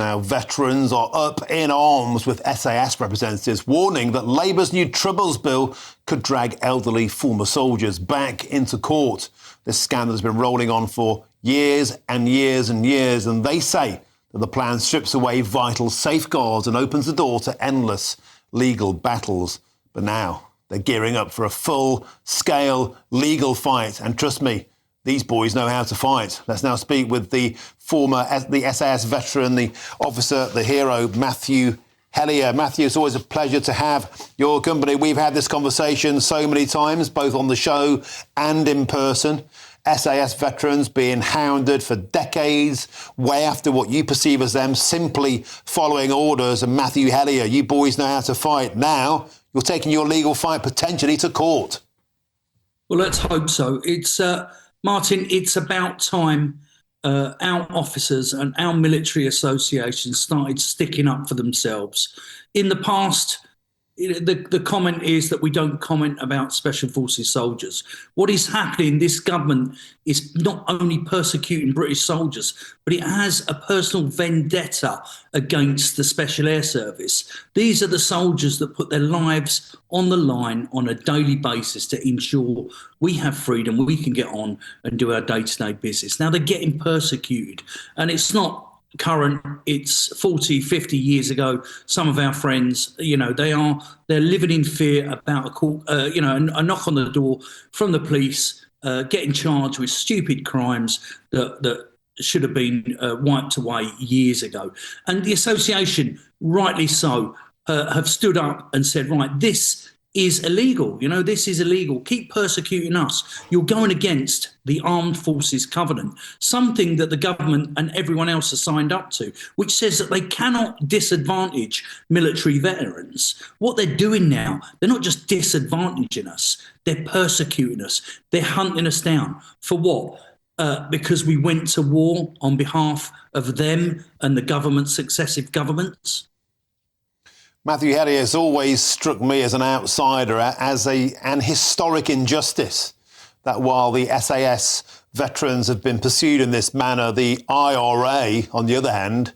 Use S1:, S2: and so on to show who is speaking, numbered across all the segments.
S1: Now, veterans are up in arms with SAS representatives warning that Labour's new Troubles bill could drag elderly former soldiers back into court. This scandal has been rolling on for years and years and years, and they say that the plan strips away vital safeguards and opens the door to endless legal battles. But now they're gearing up for a full-scale legal fight, and trust me, these boys know how to fight. Let's now speak with the SAS veteran, the officer, the hero, Matthew Hellyer. Matthew, it's always a pleasure to have your company. We've had this conversation so many times, both on the show and in person. SAS veterans being hounded for decades, way after what you perceive as them simply following orders. And Matthew Hellyer, you boys know how to fight. Now you're taking your legal fight potentially to court.
S2: Well, let's hope so. Martin, it's about time our officers and our military associations started sticking up for themselves. In the past, the comment is that we don't comment about Special Forces soldiers. What is happening, this government is not only persecuting British soldiers, but it has a personal vendetta against the Special Air Service. These are the soldiers that put their lives on the line on a daily basis to ensure we have freedom, we can get on and do our day-to-day business. Now they're getting persecuted, and it's not current, it's 40, 50 years ago. Some of our friends, they're living in fear about a knock on the door from the police, getting charged with stupid crimes that should have been wiped away years ago. And the association, rightly so, have stood up and said, right, this is illegal. This is illegal. Keep persecuting us. You're going against the Armed Forces Covenant, something that the government and everyone else has signed up to, which says that they cannot disadvantage military veterans. What they're doing now, they're not just disadvantaging us, they're persecuting us. They're hunting us down. For what? Because we went to war on behalf of them and the government's successive governments.
S1: Matthew Hellyer has always struck me as an outsider, as an historic injustice, that while the SAS veterans have been pursued in this manner, the IRA, on the other hand,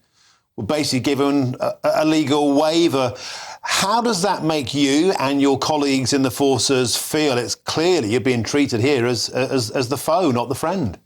S1: were basically given a legal waiver. How does that make you and your colleagues in the forces feel? It's clearly you're being treated here as the foe, not the friend.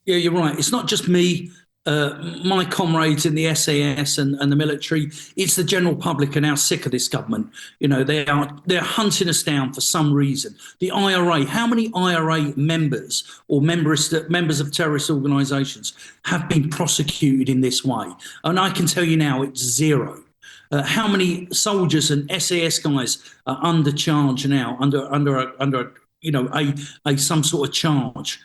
S2: Yeah, you're right. It's not just me. My comrades in the SAS and the military, it's the general public are now sick of this government. They're hunting us down for some reason. The IRA, how many IRA members or members of terrorist organisations have been prosecuted in this way? And I can tell you now, it's zero. How many soldiers and SAS guys are under charge now, under some sort of charge?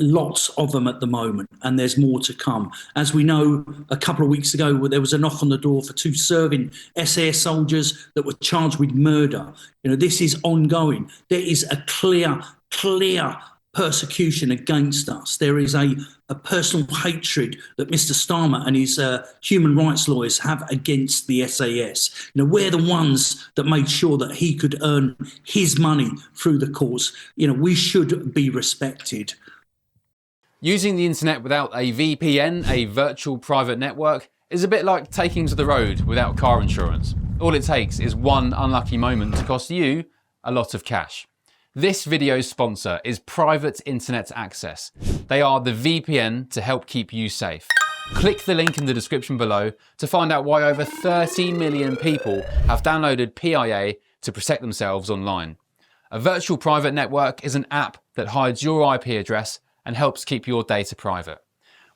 S2: Lots of them at the moment, and there's more to come. As we know, a couple of weeks ago, there was a knock on the door for 2 serving SAS soldiers that were charged with murder. This is ongoing. There is a clear persecution against us. There is a personal hatred that Mr. Starmer and his human rights lawyers have against the SAS. We're the ones that made sure that he could earn his money through the courts. We should be respected.
S3: Using the internet without a VPN, a virtual private network, is a bit like taking to the road without car insurance. All it takes is one unlucky moment to cost you a lot of cash. This video's sponsor is Private Internet Access. They are the VPN to help keep you safe. Click the link in the description below to find out why over 30 million people have downloaded PIA to protect themselves online. A virtual private network is an app that hides your IP address and helps keep your data private.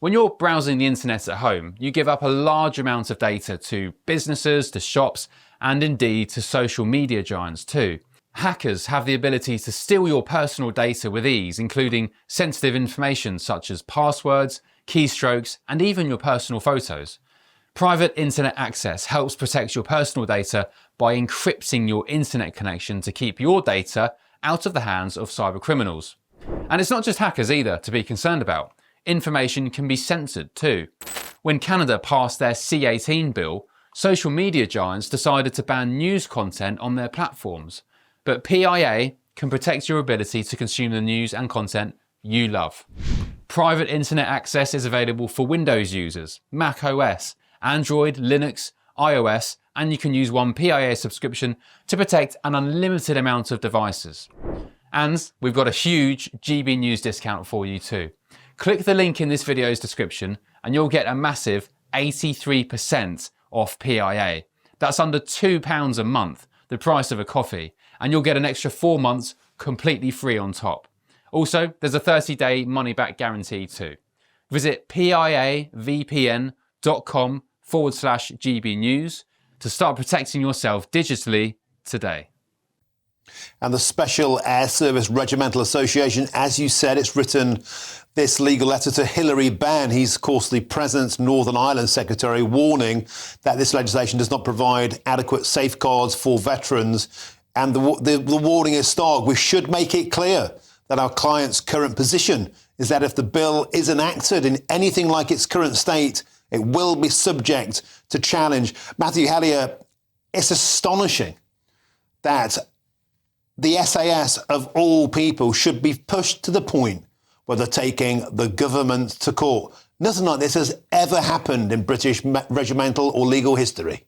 S3: When you're browsing the internet at home, you give up a large amount of data to businesses, to shops, and indeed to social media giants too. Hackers have the ability to steal your personal data with ease, including sensitive information such as passwords, keystrokes, and even your personal photos. Private Internet Access helps protect your personal data by encrypting your internet connection to keep your data out of the hands of cyber criminals. And it's not just hackers either to be concerned about. Information can be censored too. When Canada passed their C18 bill, social media giants decided to ban news content on their platforms. But PIA can protect your ability to consume the news and content you love. Private Internet Access is available for Windows users, Mac OS, Android, Linux, iOS, and you can use one PIA subscription to protect an unlimited amount of devices. And we've got a huge GB News discount for you too. Click the link in this video's description and you'll get a massive 83% off PIA. That's under £2 a month, the price of a coffee, and you'll get an extra 4 months completely free on top. Also, there's a 30-day money-back guarantee too. Visit piavpn.com/GB News to start protecting yourself digitally today.
S1: And the Special Air Service Regimental Association, as you said, it's written this legal letter to Hilary Benn. He's, of course, the President's Northern Ireland Secretary, warning that this legislation does not provide adequate safeguards for veterans. And the warning is stark. We should make it clear that our client's current position is that if the bill is enacted in anything like its current state, it will be subject to challenge. Matthew Hellyer, it's astonishing that the SAS, of all people, should be pushed to the point where they're taking the government to court. Nothing like this has ever happened in British regimental or legal history.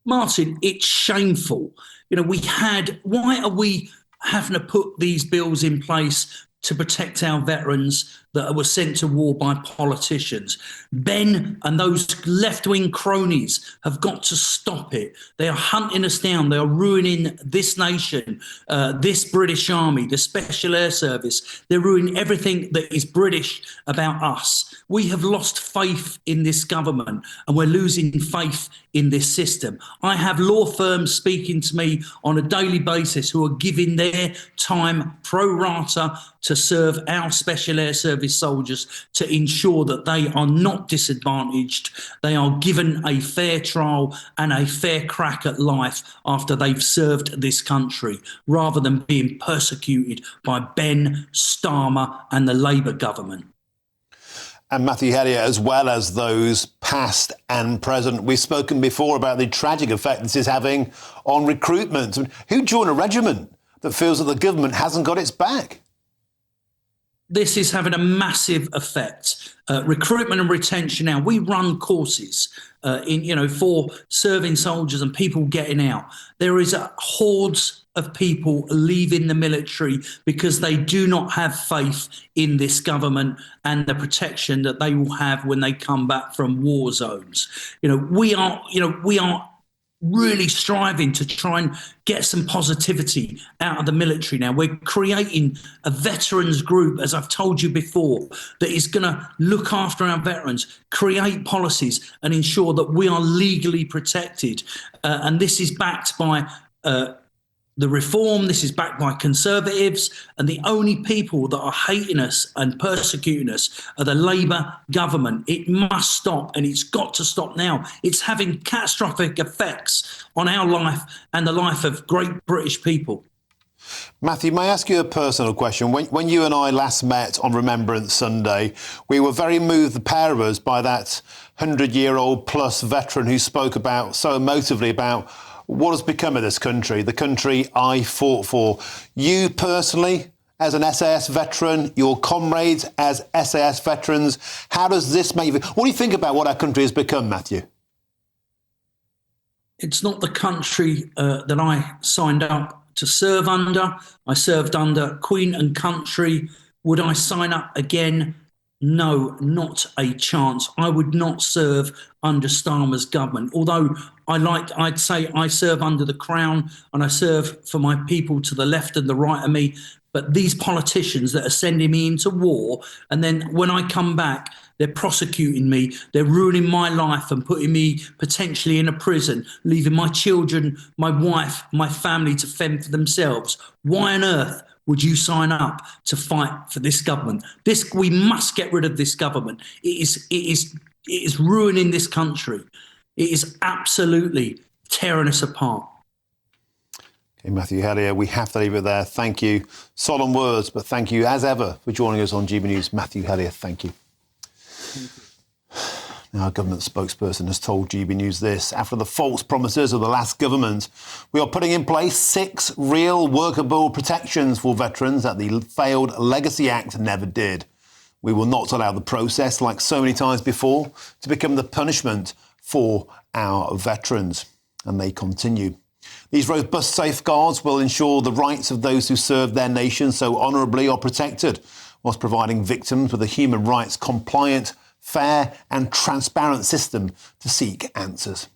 S2: Martin, it's shameful. Why are we having to put these bills in place to protect our veterans that were sent to war by politicians? Ben and those left-wing cronies have got to stop it. They are hunting us down. They are ruining this nation, this British Army, the Special Air Service. They're ruining everything that is British about us. We have lost faith in this government and we're losing faith in this system. I have law firms speaking to me on a daily basis who are giving their time pro rata to serve our Special Air Service soldiers to ensure that they are not disadvantaged. They are given a fair trial and a fair crack at life after they've served this country, rather than being persecuted by Ben, Starmer and the Labour government.
S1: And Matthew Hellyer, as well as those past and present, we've spoken before about the tragic effect this is having on recruitment. Who joined a regiment that feels that the government hasn't got its back?
S2: This is having a massive effect. Recruitment and retention now. We run courses for serving soldiers and people getting out. There is hordes of people leaving the military because they do not have faith in this government and the protection that they will have when they come back from war zones. We are really striving to try and get some positivity out of the military now. We're creating a veterans group, as I've told you before, that is going to look after our veterans, create policies and ensure that we are legally protected. And this is backed by the reform, this is backed by Conservatives, and the only people that are hating us and persecuting us are the Labour government. It must stop, and it's got to stop now. It's having catastrophic effects on our life and the life of great British people.
S1: Matthew, may I ask you a personal question? When you and I last met on Remembrance Sunday, we were very moved, the pair of us, by that 100-year-old plus veteran who spoke about so emotively about what has become of this country, the country I fought for. You personally, as an SAS veteran, your comrades as SAS veterans, how does this make you feel? What do you think about what our country has become, Matthew?
S2: It's not the country that I signed up to serve under. I served under Queen and Country. Would I sign up again? No, not a chance. I would not serve under Starmer's government. Although I'd say I serve under the Crown and I serve for my people to the left and the right of me. But these politicians that are sending me into war, and then when I come back, they're prosecuting me, they're ruining my life and putting me potentially in a prison, leaving my children, my wife, my family to fend for themselves. Why on earth would you sign up to fight for this government? We must get rid of this government. It is ruining this country. It is absolutely tearing us apart.
S1: Okay, Matthew Hellyer, we have to leave it there. Thank you. Solemn words, but thank you as ever for joining us on GB News. Matthew Hellyer, thank you. Now, our government spokesperson has told GB News this. After the false promises of the last government, we are putting in place 6 real workable protections for veterans that the failed Legacy Act never did. We will not allow the process, like so many times before, to become the punishment for our veterans. And they continue. These robust safeguards will ensure the rights of those who serve their nation so honourably are protected, whilst providing victims with a human rights compliant, fair and transparent system to seek answers.